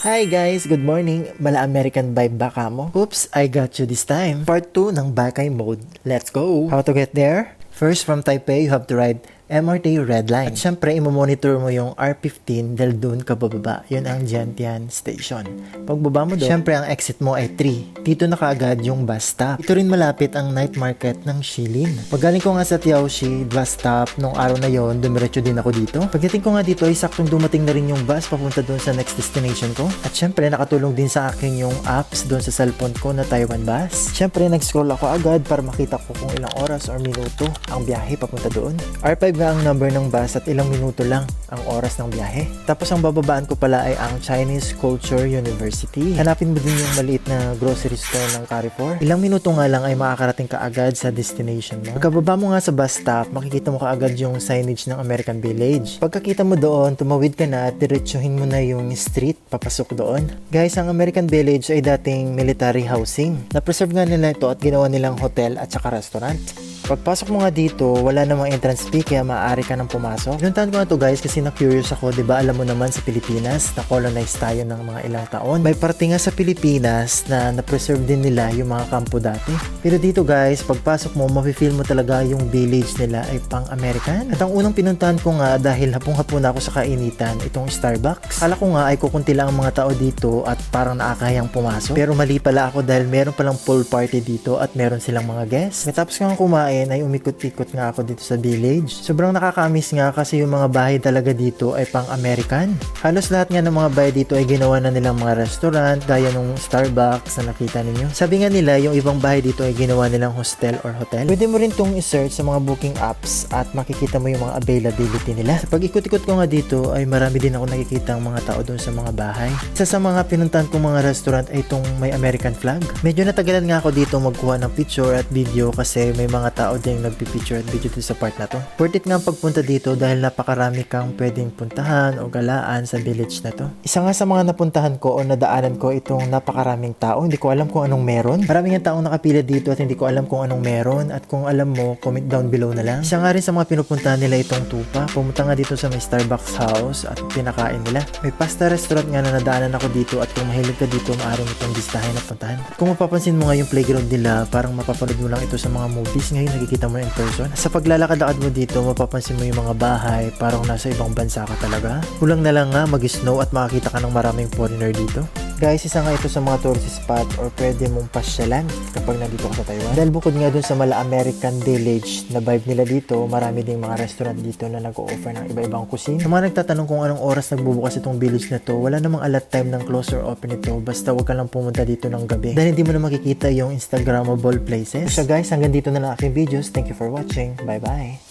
Hi guys, good morning. Mala American vibe ba kamo? Oops, I got you this time. Part 2 ng Bakay Mode. Let's go! How to get there? First, from Taipei, you have to ride MRT Red Line. At syempre, imomonitor mo yung R15 dahil doon ka bababa. Yun ang Jiantian Station. Pagbaba mo doon, syempre ang exit mo ay 3. Dito na kaagad yung bus stop. Ito rin malapit ang night market ng Shilin. Paggaling ko nga sa Tiaoxi bus stop nung araw na yon, dumiretso din ako dito. Pagdating ko nga dito ay saktong dumating na rin yung bus papunta doon sa next destination ko. At syempre, nakatulong din sa akin yung apps doon sa cellphone ko na Taiwan Bus. Syempre, nag-scroll ako agad para makita ko kung ilang oras or minuto ang biyahe papunta doon. R5 nga ang number ng bus at ilang minuto lang ang oras ng biyahe. Tapos ang bababaan ko pala ay ang Chinese Culture University. Hanapin mo din yung maliit na grocery store ng Carrefour. Ilang minuto nga lang ay makakarating ka agad sa destination mo. Pagkababa mo nga sa bus stop, makikita mo kaagad yung signage ng American Village. Pagkakita mo doon, tumawid ka na at diretsuhin mo na yung street papasok doon. Guys, ang American Village ay dating military housing. Na-preserve nga nila ito at ginawa nilang hotel at saka restaurant. Pagpasok mo nga dito, wala namang entrance fee kaya maaari ka nang pumasok. Pinuntahan ko na to guys kasi na-curious ako, 'di ba? Alam mo naman sa Pilipinas, na-colonize tayo ng mga ilang taon. May parte nga sa Pilipinas na na-preserve din nila yung mga kampo dati. Pero dito guys, pagpasok mo, mafe-feel mo talaga yung village nila ay pang-American. At ang unang pinuntahan ko nga dahil hapong-hapon ako sa kainitan, itong Starbucks. Kala ko nga ay kukunti lang ang mga tao dito at parang nakakahiyang pumasok. Pero mali pala ako dahil meron palang pool party dito at meron silang mga guests. Matapos nga kumain, ay umikot-ikot nga ako dito sa village. Sobrang nakaka-miss nga kasi yung mga bahay talaga dito ay pang-American. Halos lahat nga ng mga bahay dito ay ginawa na nilang mga restaurant gaya nung Starbucks na nakita ninyo. Sabi nga nila yung ibang bahay dito ay ginawa nilang hostel or hotel. Pwede mo rin tong i-search sa mga booking apps at makikita mo yung mga availability nila. Sa pag-ikot-ikot ko nga dito ay marami din ako nakikita ang mga tao doon sa mga bahay. Isa sa mga pinuntahan kong mga restaurant ay itong may American flag. Medyo natagalan nga ako dito magkuha ng picture at video kasi may mga tao din nagpipicture at video dito sa part na to. Worth it nga ang pagpunta dito dahil napakarami kang pwedeng puntahan o galaan sa village na to. Isa nga sa mga napuntahan ko o nadaanan ko itong napakaraming tao. Hindi ko alam kung anong meron. Maraming ang taong nakapila dito at hindi ko alam kung anong meron. At kung alam mo, comment down below na lang. Isa nga rin sa mga pinupuntahan nila itong tupa. Pumunta nga dito sa may Starbucks house at pinakain nila. May pasta restaurant nga na nadaanan ako dito at kung mahilig ka dito, maaaring itong bistahin na puntahan. At kung mapapansin mo nga yung playground nila, parang mapapanood mo lang ito sa mga movies. Ngayon nakikita mo na in person. Sa paglalakad-lakad mo dito, mapapansin mo yung mga bahay, parang nasa ibang bansa ka talaga. Kulang na lang nga mag-snow at makakita ka ng maraming foreigner dito. Guys, isa nga ito sa mga tourist spot or pwede mong pasyalan kapag nandito ka sa Taiwan. Dahil bukod nga dun sa Mala American Village na vibe nila dito, marami ding mga restaurant dito na nag-o-offer ng iba-ibang cuisine. Sa mga nagtatanong kung anong oras nagbubukas itong village na to, wala namang alat time ng close or open ito, basta wag ka lang pumunta dito ng gabi. Dahil hindi mo na makikita yung Instagrammable places. So guys, hanggang dito na lang aking videos. Thank you for watching. Bye-bye!